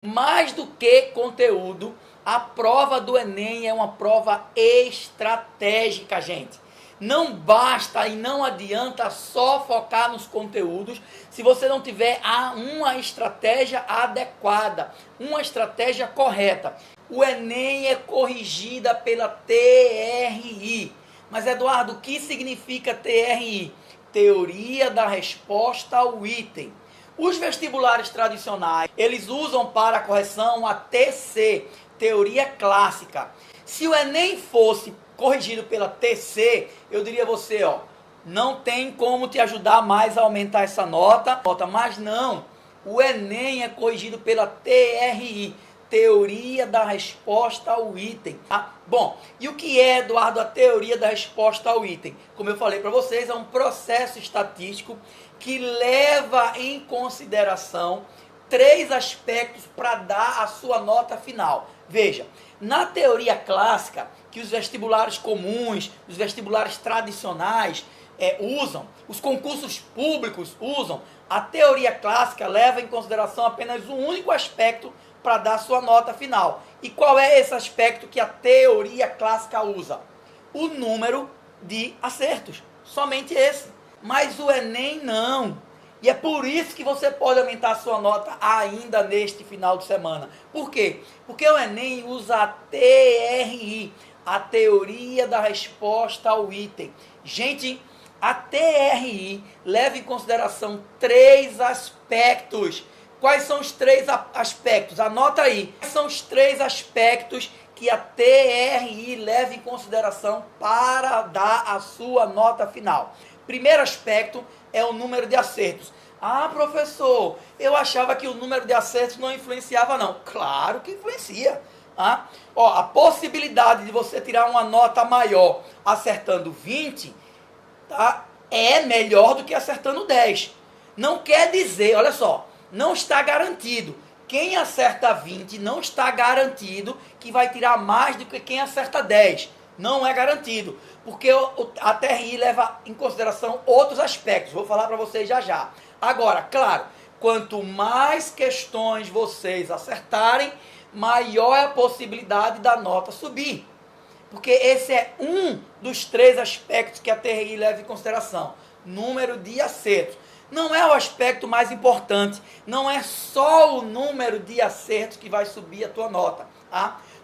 Mais do que conteúdo, a prova do Enem é uma prova estratégica, gente. Não basta e não adianta só focar nos conteúdos se você não tiver uma estratégia adequada, uma estratégia correta. O Enem é corrigida pela TRI. Mas, Eduardo, o que significa TRI? Teoria da resposta ao item. Os vestibulares tradicionais, eles usam para a correção a TC, Teoria Clássica. Se o Enem fosse corrigido pela TC, eu diria a você, não tem como te ajudar mais a aumentar essa nota, mas não, o Enem é corrigido pela TRI, Teoria da Resposta ao Item. Tá? Bom, e o que é, Eduardo, a Teoria da Resposta ao Item? Como eu falei para vocês, é um processo estatístico que leva em consideração 3 aspectos para dar a sua nota final. Veja, na teoria clássica, que os vestibulares comuns, os vestibulares tradicionais usam, os concursos públicos usam, a teoria clássica leva em consideração apenas um único aspecto para dar a sua nota final. E qual é esse aspecto que a teoria clássica usa? O número de acertos, somente esse. Mas o Enem não. E é por isso que você pode aumentar a sua nota ainda neste final de semana. Por quê? Porque o Enem usa a TRI, a Teoria da Resposta ao Item. Gente, a TRI leva em consideração 3 aspectos. Quais são os 3 aspectos? Anota aí. Quais são os 3 aspectos que a TRI leva em consideração para dar a sua nota final? Primeiro aspecto é o número de acertos. Ah, professor, eu achava que o número de acertos não influenciava, não. Claro que influencia. A possibilidade de você tirar uma nota maior acertando 20, tá, é melhor do que acertando 10. Não quer dizer, olha só, não está garantido. Quem acerta 20 não está garantido que vai tirar mais do que quem acerta 10. Não é garantido, porque a TRI leva em consideração outros aspectos. Vou falar para vocês já já. Agora, claro, quanto mais questões vocês acertarem, maior é a possibilidade da nota subir. Porque esse é um dos 3 aspectos que a TRI leva em consideração. Número de acertos. Não é o aspecto mais importante. Não é só o número de acertos que vai subir a tua nota.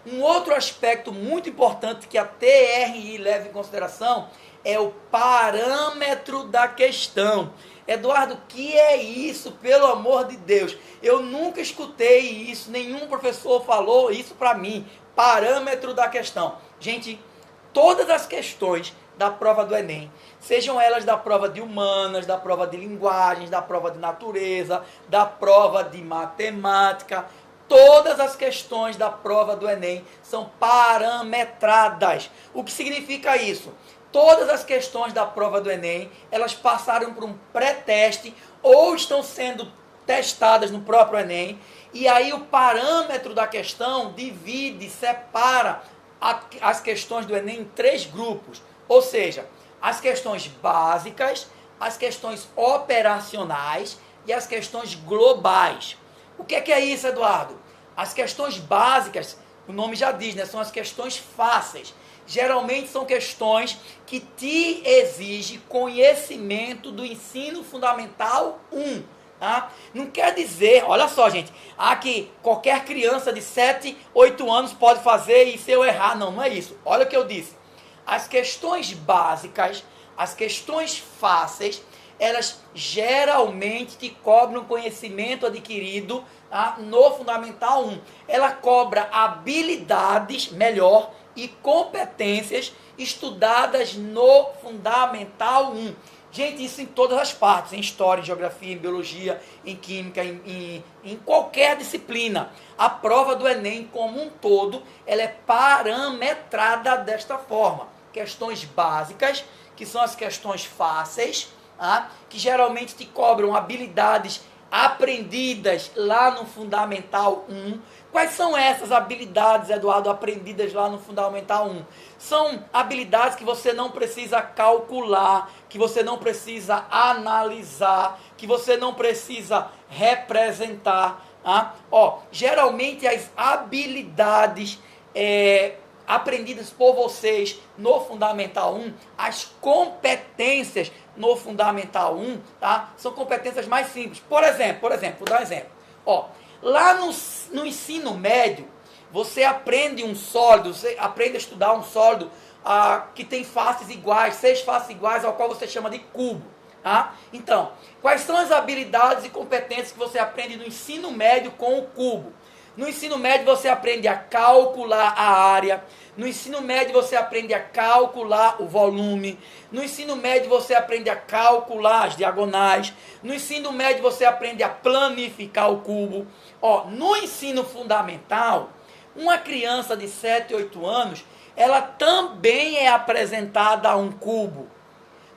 Um outro aspecto muito importante que a TRI leva em consideração é o parâmetro da questão. Eduardo, o que é isso, pelo amor de Deus? Eu nunca escutei isso, nenhum professor falou isso para mim. Parâmetro da questão. Gente, todas as questões da prova do Enem, sejam elas da prova de humanas, da prova de linguagens, da prova de natureza, da prova de matemática, todas as questões da prova do Enem são parametradas. O que significa isso? Todas as questões da prova do Enem, elas passaram por um pré-teste ou estão sendo testadas no próprio Enem. E aí o parâmetro da questão divide, separa as questões do Enem em 3 grupos. Ou seja, as questões básicas, as questões operacionais e as questões globais. O que é isso, Eduardo? As questões básicas, o nome já diz, né? São as questões fáceis. Geralmente são questões que te exigem conhecimento do ensino fundamental 1. Tá? Não quer dizer, olha só, gente, que qualquer criança de 7, 8 anos pode fazer e se eu errar. Não, não é isso. Olha o que eu disse. As questões básicas, as questões fáceis, elas geralmente te cobram conhecimento adquirido no Fundamental 1. Ela cobra habilidades, melhor, e competências estudadas no Fundamental 1. Gente, isso em todas as partes, em história, em geografia, em biologia, em química, em qualquer disciplina. A prova do Enem como um todo, ela é parametrada desta forma. Questões básicas, que são as questões fáceis, que geralmente te cobram habilidades aprendidas lá no Fundamental 1. Quais são essas habilidades, Eduardo, aprendidas lá no Fundamental 1? São habilidades que você não precisa calcular, que você não precisa analisar, que você não precisa representar. Geralmente as habilidades aprendidas por vocês no Fundamental 1, as competências no Fundamental 1, tá? São competências mais simples. Por exemplo, vou dar um exemplo. Lá no ensino médio, você aprende um sólido, você aprende a estudar um sólido que tem faces iguais, 6 faces iguais, ao qual você chama de cubo. Tá? Então, quais são as habilidades e competências que você aprende no ensino médio com o cubo? No ensino médio você aprende a calcular a área, no ensino médio você aprende a calcular o volume, no ensino médio você aprende a calcular as diagonais, no ensino médio você aprende a planificar o cubo. No ensino fundamental, uma criança de 7, 8 anos, ela também é apresentada a um cubo.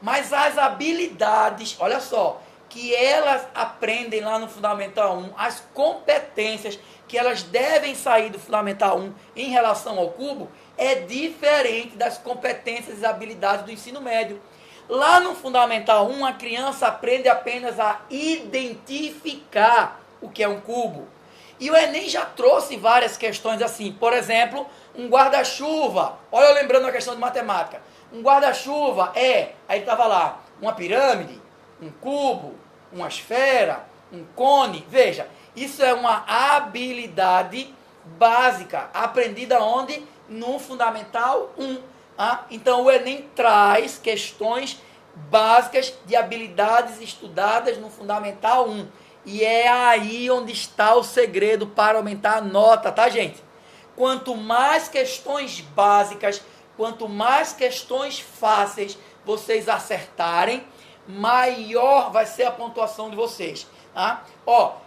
Mas as habilidades, olha só, que elas aprendem lá no Fundamental 1, as competências que elas devem sair do Fundamental 1 em relação ao cubo, é diferente das competências e habilidades do ensino médio. Lá no Fundamental 1, a criança aprende apenas a identificar o que é um cubo. E o Enem já trouxe várias questões assim, por exemplo, um guarda-chuva. Olha eu lembrando a questão de matemática. Um guarda-chuva aí estava lá, uma pirâmide, um cubo, uma esfera, um cone. Veja, isso é uma habilidade básica, aprendida onde? No Fundamental 1. Então o Enem traz questões básicas de habilidades estudadas no Fundamental 1. E é aí onde está o segredo para aumentar a nota, tá, gente? Quanto mais questões básicas, quanto mais questões fáceis vocês acertarem, maior vai ser a pontuação de vocês. Tá?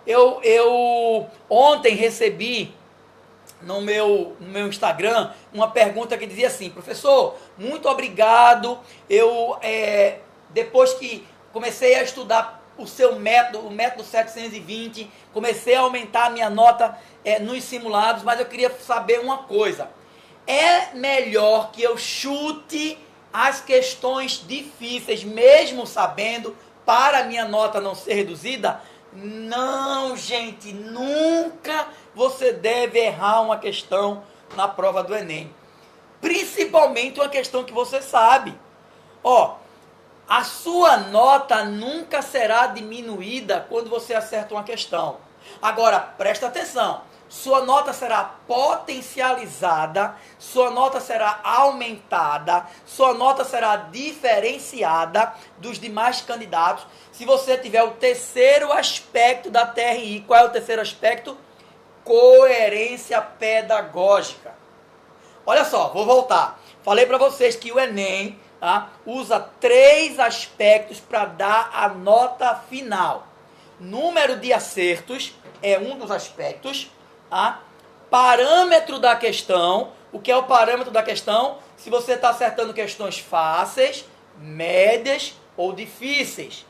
Eu ontem recebi no meu Instagram uma pergunta que dizia assim: professor, muito obrigado, depois que comecei a estudar o seu método, o método 720, comecei a aumentar a minha nota nos simulados, mas eu queria saber uma coisa: é melhor que eu chute as questões difíceis, mesmo sabendo, para a minha nota não ser reduzida? Não, gente, nunca você deve errar uma questão na prova do Enem. Principalmente uma questão que você sabe. A sua nota nunca será diminuída quando você acerta uma questão. Agora, presta atenção. Sua nota será potencializada, sua nota será aumentada, sua nota será diferenciada dos demais candidatos se você tiver o terceiro aspecto da TRI. Qual é o terceiro aspecto? Coerência pedagógica. Olha só, vou voltar. Falei para vocês que o Enem usa 3 aspectos para dar a nota final. Número de acertos é um dos aspectos. Parâmetro da questão. O que é o parâmetro da questão? Se você está acertando questões fáceis, médias ou difíceis.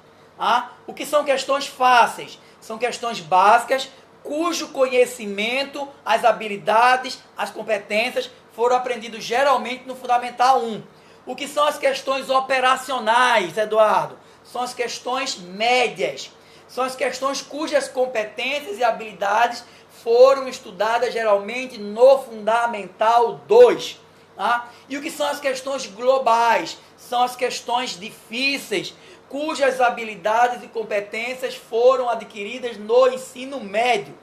O que são questões fáceis? São questões básicas cujo conhecimento, as habilidades, as competências foram aprendidos geralmente no Fundamental 1. O que são as questões operacionais, Eduardo? São as questões médias. São as questões cujas competências e habilidades foram estudadas geralmente no Fundamental 2. E o que são as questões globais? São as questões difíceis, cujas habilidades e competências foram adquiridas no ensino médio.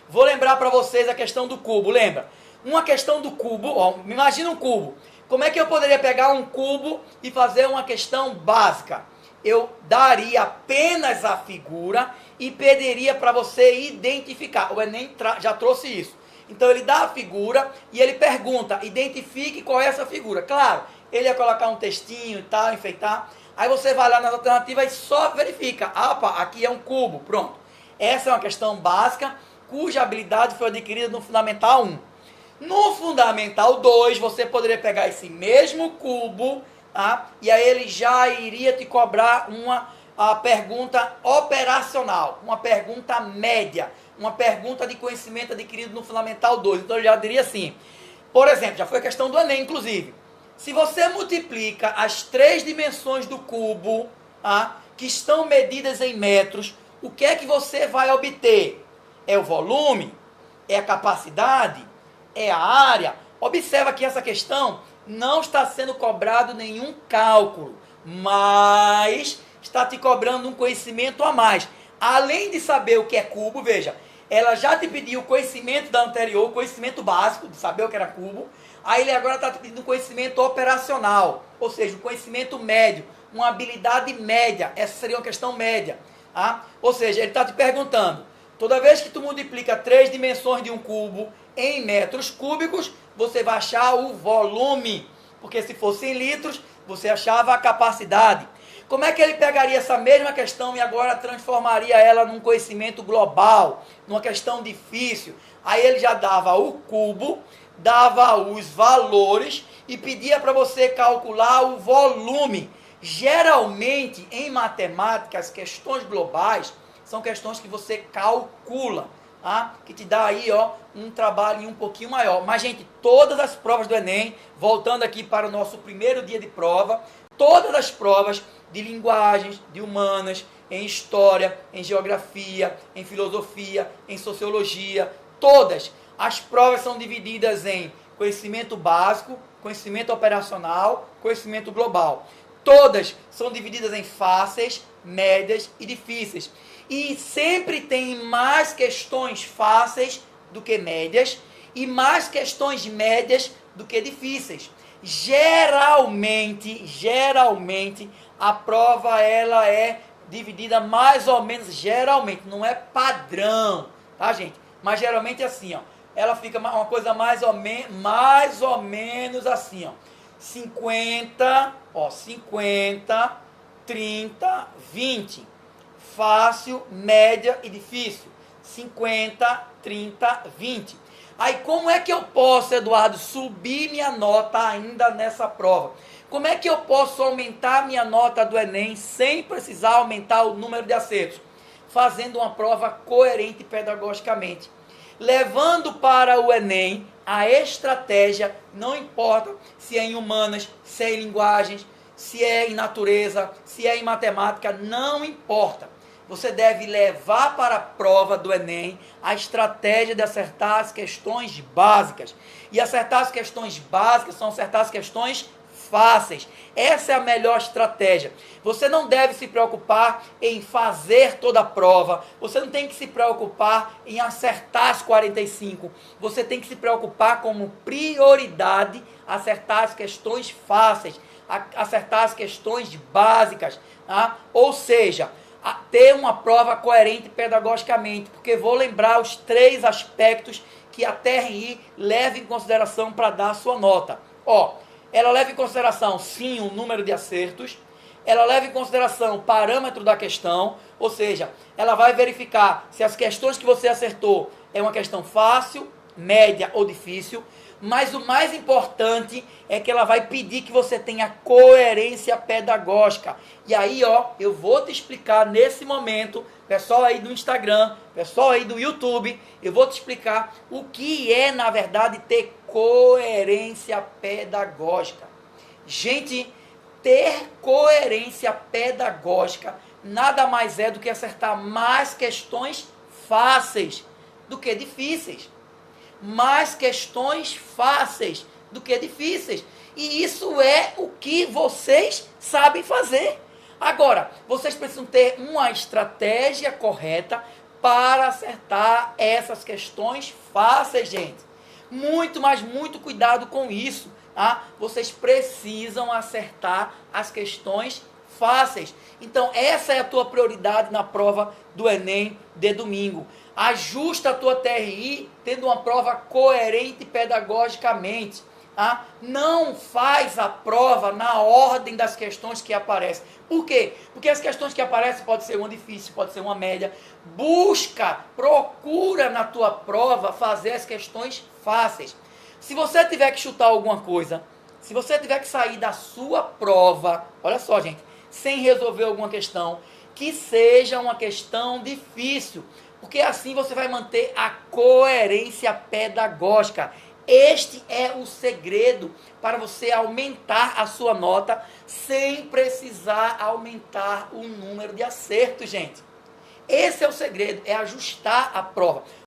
Vou lembrar para vocês a questão do cubo, lembra? Uma questão do cubo, imagina um cubo. Como é que eu poderia pegar um cubo e fazer uma questão básica? Eu daria apenas a figura e pediria para você identificar. O Enem já trouxe isso. Então ele dá a figura e ele pergunta, identifique qual é essa figura. Claro, ele ia colocar um textinho e tal, enfeitar. Aí você vai lá nas alternativas e só verifica. Aqui é um cubo, pronto. Essa é uma questão básica, cuja habilidade foi adquirida no Fundamental 1. No Fundamental 2, você poderia pegar esse mesmo cubo, e aí ele já iria te cobrar uma pergunta operacional, uma pergunta média, uma pergunta de conhecimento adquirido no Fundamental 2. Então ele já diria assim, por exemplo, já foi a questão do Enem, inclusive. Se você multiplica as 3 dimensões do cubo, que estão medidas em metros, o que é que você vai obter? É o volume? É a capacidade? É a área? Observa que essa questão não está sendo cobrado nenhum cálculo, mas está te cobrando um conhecimento a mais. Além de saber o que é cubo, veja, ela já te pediu o conhecimento da anterior, o conhecimento básico, de saber o que era cubo, aí ele agora está te pedindo um conhecimento operacional, ou seja, um conhecimento médio, uma habilidade média, essa seria uma questão média. Tá? Ou seja, ele está te perguntando, toda vez que tu multiplica 3 dimensões de um cubo em metros cúbicos, você vai achar o volume, porque se fosse em litros, você achava a capacidade. Como é que ele pegaria essa mesma questão e agora transformaria ela num conhecimento global, numa questão difícil? Aí ele já dava o cubo, dava os valores e pedia para você calcular o volume. Geralmente, em matemática, as questões globais são questões que você calcula, tá? Que te dá aí um trabalho um pouquinho maior. Mas, gente, todas as provas do Enem, voltando aqui para o nosso primeiro dia de prova, todas as provas de linguagens, de humanas, em história, em geografia, em filosofia, em sociologia, todas as provas são divididas em conhecimento básico, conhecimento operacional, conhecimento global. Todas são divididas em fáceis, médias e difíceis. E sempre tem mais questões fáceis do que médias e mais questões médias do que difíceis. Geralmente, a prova ela é dividida mais ou menos, geralmente, não é padrão, tá, gente? Mas geralmente é assim, ela fica uma coisa mais ou menos assim, 50, 30, 20. Fácil, média e difícil. 50, 30, 20. Aí como é que eu posso, Eduardo, subir minha nota ainda nessa prova? Como é que eu posso aumentar minha nota do Enem sem precisar aumentar o número de acertos? Fazendo uma prova coerente pedagogicamente. Levando para o Enem a estratégia, não importa se é em humanas, se é em linguagens, se é em natureza, se é em matemática, não importa. Você deve levar para a prova do Enem a estratégia de acertar as questões básicas. E acertar as questões básicas são acertar as questões fáceis. Essa é a melhor estratégia. Você não deve se preocupar em fazer toda a prova. Você não tem que se preocupar em acertar as 45. Você tem que se preocupar como prioridade acertar as questões fáceis, acertar as questões básicas. Tá? Ou seja, ter uma prova coerente pedagogicamente, porque vou lembrar os 3 aspectos que a TRI leva em consideração para dar a sua nota. Ela leva em consideração, sim, o número de acertos, ela leva em consideração o parâmetro da questão, ou seja, ela vai verificar se as questões que você acertou é uma questão fácil, média ou difícil, mas o mais importante é que ela vai pedir que você tenha coerência pedagógica. E aí, eu vou te explicar nesse momento, pessoal aí do Instagram, pessoal aí do YouTube, eu vou te explicar o que é, na verdade, ter coerência pedagógica. Gente, ter coerência pedagógica nada mais é do que acertar mais questões fáceis do que difíceis. Mais questões fáceis do que difíceis. E isso é o que vocês sabem fazer. Agora, vocês precisam ter uma estratégia correta para acertar essas questões fáceis, gente. Muito cuidado com isso. Tá? Vocês precisam acertar as questões fáceis. Então, essa é a tua prioridade na prova do Enem de domingo. Ajusta a tua TRI tendo uma prova coerente pedagogicamente. Tá? Não faz a prova na ordem das questões que aparecem. Por quê? Porque as questões que aparecem pode ser uma difícil, pode ser uma média. Procura na tua prova fazer as questões fáceis. Se você tiver que chutar alguma coisa, se você tiver que sair da sua prova, olha só, gente, sem resolver alguma questão, que seja uma questão difícil, porque assim você vai manter a coerência pedagógica. Este é o segredo para você aumentar a sua nota sem precisar aumentar o número de acertos, gente. Esse é o segredo, é ajustar a prova.